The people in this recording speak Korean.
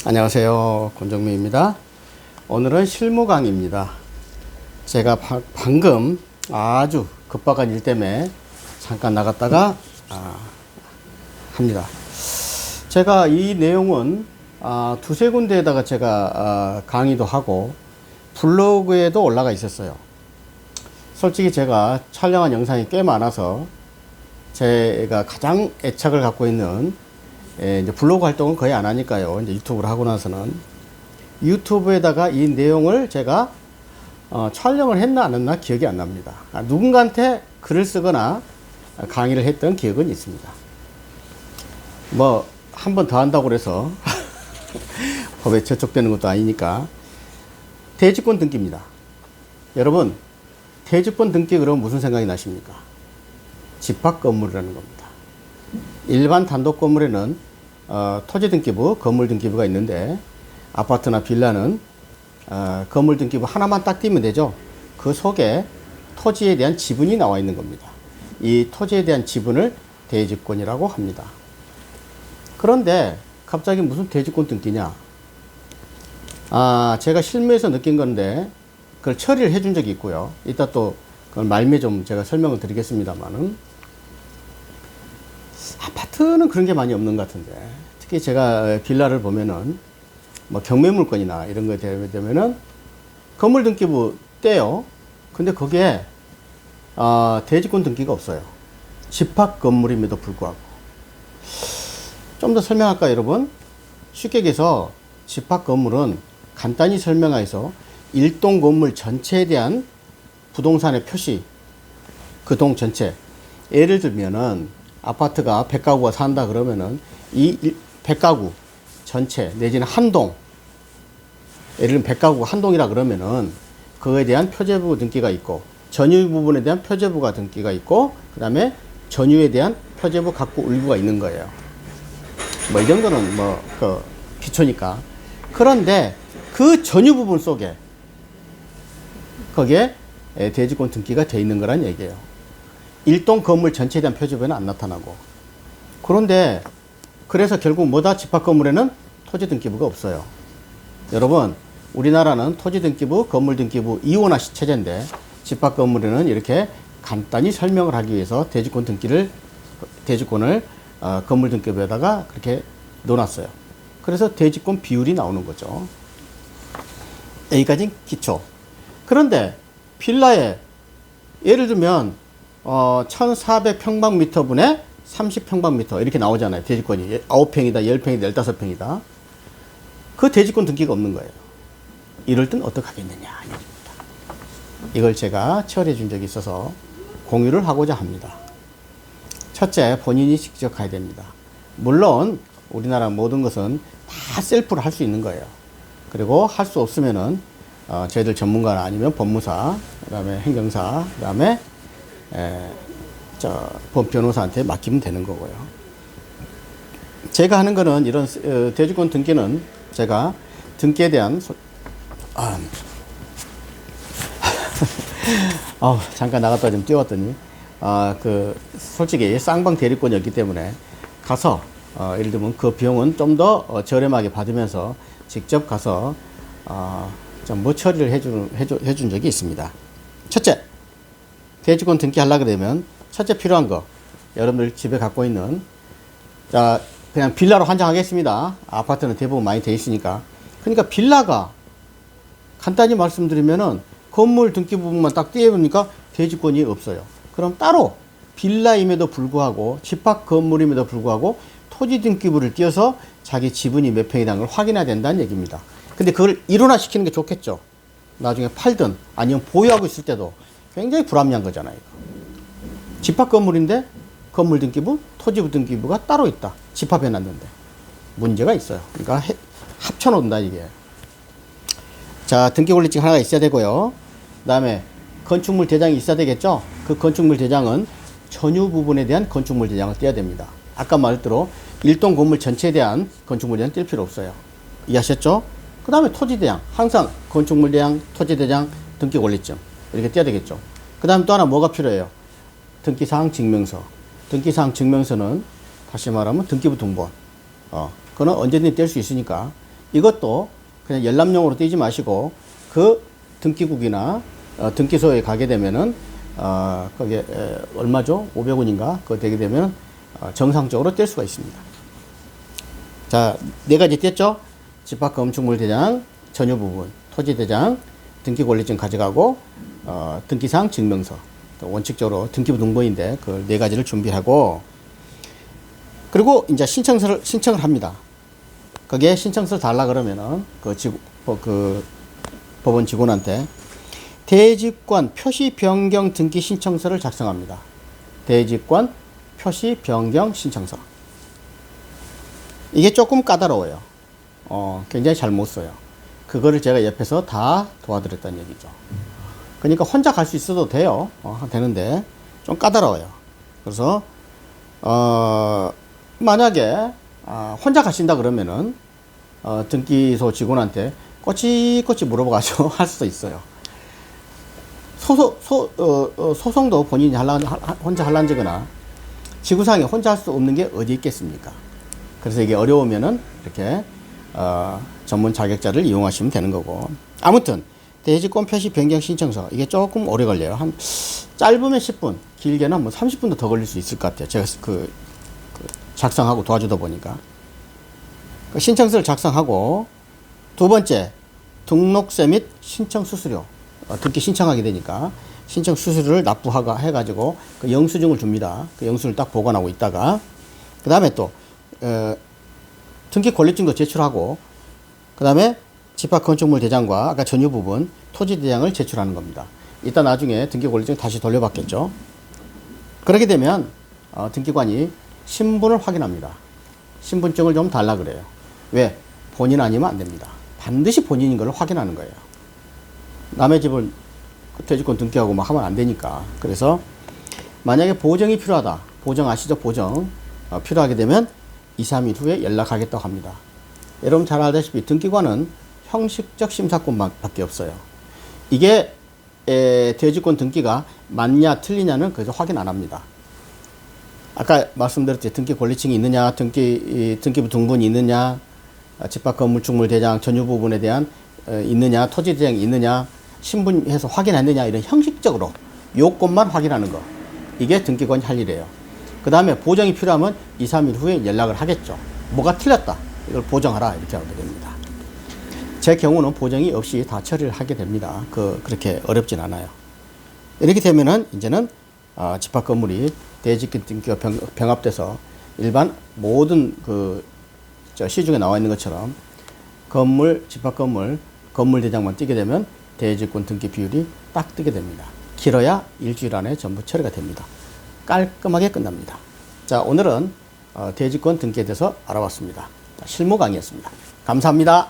안녕하세요. 권정민입니다. 오늘은 실무 강의입니다. 제가 방금 아주 급박한 일 때문에 잠깐 나갔다가 합니다. 제가 이 내용은 두세 군데에다가 제가 강의도 하고 블로그에도 올라가 있었어요. 솔직히 제가 촬영한 영상이 꽤 많아서 제가 가장 애착을 갖고 있는 이제 블로그 활동은 거의 안 하니까요. 이제 유튜브를 하고 나서는 유튜브에다가 이 내용을 제가 촬영을 했나 안 했나 기억이 안 납니다. 누군가한테 글을 쓰거나 강의를 했던 기억은 있습니다. 뭐 한 번 더 한다고 그래서 법에 저촉되는 것도 아니니까. 대지권 등기입니다. 여러분, 대지권 등기 그러면 무슨 생각이 나십니까? 집합 건물이라는 겁니다. 일반 단독 건물에는 토지 등기부, 건물 등기부가 있는데, 아파트나 빌라는 건물 등기부 하나만 딱 띄면 되죠. 그 속에 토지에 대한 지분이 나와 있는 겁니다. 이 토지에 대한 지분을 대지권이라고 합니다. 그런데 갑자기 무슨 대지권 등기냐? 제가 실무에서 느낀 건데 그걸 처리를 해준 적이 있고요. 이따 또 그걸 말미에 좀 제가 설명을 드리겠습니다만은, 아파트는 그런 게 많이 없는 것 같은데, 특히 제가 빌라를 보면은 뭐 경매물건이나 이런 거에 되면은 건물 등기부 떼요. 근데 거기에 대지권 등기가 없어요. 집합 건물임에도 불구하고. 좀 더 설명할까요, 여러분? 쉽게 얘기해서 집합 건물은 간단히 설명해서 일동 건물 전체에 대한 부동산의 표시, 그 동 전체. 예를 들면은 아파트가 100가구가 산다 그러면은 이 100가구 전체 내지는 한 동, 예를 들면 100가구가 한 동이라 그러면은 그거에 대한 표제부 등기가 있고, 전유 부분에 대한 표제부가 등기가 있고, 그 다음에 전유에 대한 표제부 각부 일부가 있는 거예요. 뭐 이 정도는 기초니까. 그런데 그 전유 부분 속에 거기에 대지권 등기가 돼 있는 거란 얘기예요. 일동 건물 전체에 대한 표제부에는 안 나타나고. 그런데 그래서 결국 뭐다? 집합 건물에는 토지 등기부가 없어요. 여러분, 우리나라는 토지 등기부, 건물 등기부 이원화 체제인데, 집합 건물에는 이렇게 간단히 설명을 하기 위해서 대지권을 건물 등기부에다가 그렇게 넣어놨어요. 그래서 대지권 비율이 나오는 거죠. 여기까지 기초. 그런데 빌라에 예를 들면 1400평방미터 분에 30평방미터 이렇게 나오잖아요. 대지권이 9평이다, 10평이다, 15평이다. 그 대지권 등기가 없는 거예요. 이럴 땐 어떻게 하겠느냐. 이걸 제가 처리해 준 적이 있어서 공유를 하고자 합니다. 첫째, 본인이 직접 가야 됩니다. 물론 우리나라 모든 것은 다 셀프로 할 수 있는 거예요. 그리고 할 수 없으면은 저희들 전문가나 아니면 법무사, 그 다음에 행정사, 그 다음에 법 변호사한테 맡기면 되는 거고요. 제가 하는 거는 이런 대지권 등기는 제가 등기에 대한 잠깐 나갔다 좀 뛰어왔더니 솔직히 쌍방 대리권이었기 때문에 가서 예를 들면 그 비용은 좀 더 저렴하게 받으면서 직접 가서 좀 처리를 해준 적이 있습니다. 첫째, 대지권 등기 하려고 되면 첫째 필요한 거, 여러분들 집에 갖고 있는, 그냥 빌라로 환장하겠습니다. 아파트는 대부분 많이 돼 있으니까. 그러니까 빌라가 간단히 말씀드리면은 건물 등기 부분만 딱 띄워보니까 대지권이 없어요. 그럼 따로 빌라임에도 불구하고, 집합 건물임에도 불구하고 토지 등기부를 띄워서 자기 지분이 몇 평이라는 걸 확인해야 된다는 얘기입니다. 근데 그걸 일원화시키는 게 좋겠죠. 나중에 팔든 아니면 보유하고 있을 때도 굉장히 불합리한 거잖아요. 집합 건물인데 건물 등기부, 토지부 등기부가 따로 있다. 집합해 놨는데 문제가 있어요. 그러니까 합쳐놓는다 이게. 자, 등기 권리증 하나가 있어야 되고요. 그 다음에 건축물 대장이 있어야 되겠죠. 그 건축물 대장은 전유 부분에 대한 건축물 대장을 떼야 됩니다. 아까 말했대로 일동 건물 전체에 대한 건축물 대장 뗄 필요 없어요. 이해하셨죠? 그 다음에 토지 대장, 항상 건축물 대장, 토지 대장, 등기 권리증 이렇게 떼야 되겠죠. 그 다음 또 하나 뭐가 필요해요? 등기사항 증명서. 등기사항 증명서는 다시 말하면 등기부 등본. 그거는 언제든지 뗄 수 있으니까 이것도 그냥 열람용으로 띄지 마시고 그 등기국이나 등기소에 가게 되면은 거기에 얼마죠? 500원인가? 그거 되게 되면 정상적으로 뗄 수가 있습니다. 자, 네 가지 뗐죠? 집합 건축물 대장, 전유 부분, 토지 대장, 등기 권리증 가져가고 등기상 증명서. 원칙적으로 등기부 등본인데 그 네 가지를 준비하고 그리고 이제 신청을 합니다. 거기에 신청서를 달라 그러면은 그 법원 직원한테 대지권 표시 변경 등기 신청서를 작성합니다. 대지권 표시 변경 신청서. 이게 조금 까다로워요. 굉장히 잘 못 써요. 그거를 제가 옆에서 다 도와드렸다는 얘기죠. 그러니까 혼자 갈 수 있어도 돼요. 되는데 좀 까다로워요. 그래서 만약에 혼자 가신다 그러면은 등기소 직원한테 꼬치꼬치 물어봐가지고 할 수도 있어요. 소송도 본인이 혼자 할란지거나 지구상에 혼자 할 수 없는 게 어디 있겠습니까? 그래서 이게 어려우면은 이렇게 전문 자격자를 이용하시면 되는 거고. 아무튼 대지권 표시 변경 신청서 이게 조금 오래 걸려요. 한 짧으면 10분, 길게는 뭐 30분도 더 걸릴 수 있을 것 같아요. 제가 작성하고 도와주다 보니까. 신청서를 작성하고 두 번째 등록세 및 신청 수수료. 등기 신청하게 되니까 신청 수수료를 납부하고 해가지고 그 영수증을 줍니다. 그 영수증을 딱 보관하고 있다가 그 다음에 또 등기 권리증도 제출하고 그 다음에 집합 건축물 대장과 아까 전유 부분 토지 대장을 제출하는 겁니다. 이따 나중에 등기 권리증 다시 돌려받겠죠. 그렇게 되면 등기관이 신분을 확인합니다. 신분증을 좀 달라 그래요. 왜? 본인 아니면 안 됩니다. 반드시 본인인 걸 확인하는 거예요. 남의 집을 퇴직권 등기하고 막 하면 안 되니까. 그래서 만약에 보정이 필요하다. 보정 아시죠? 보정. 필요하게 되면 2, 3일 후에 연락하겠다고 합니다. 여러분 잘 알다시피 등기관은 형식적 심사권밖에 없어요. 이게 퇴직권 등기가 맞냐 틀리냐는 그저 확인 안 합니다. 아까 말씀드렸죠. 등기 권리증이 있느냐, 등기부 등본이 있느냐, 집합 건축물 대장 전유 부분에 대한 있느냐, 토지 대장이 있느냐, 신분해서 확인했느냐 이런 형식적으로 요건만 확인하는 거. 이게 등기관이 할 일이에요. 그 다음에 보정이 필요하면 2, 3일 후에 연락을 하겠죠. 뭐가 틀렸다. 이걸 보정하라. 이렇게 하게 됩니다. 제 경우는 보정이 없이 다 처리를 하게 됩니다. 그렇게 어렵진 않아요. 이렇게 되면은 이제는 집합 건물이 대지권 등기가 병합돼서 일반 모든 시중에 나와 있는 것처럼 집합 건물 대장만 뜨게 되면 대지권 등기 비율이 딱 뜨게 됩니다. 길어야 일주일 안에 전부 처리가 됩니다. 깔끔하게 끝납니다. 자, 오늘은 대지권 등기에 대해서 알아봤습니다. 실무 강의였습니다. 감사합니다.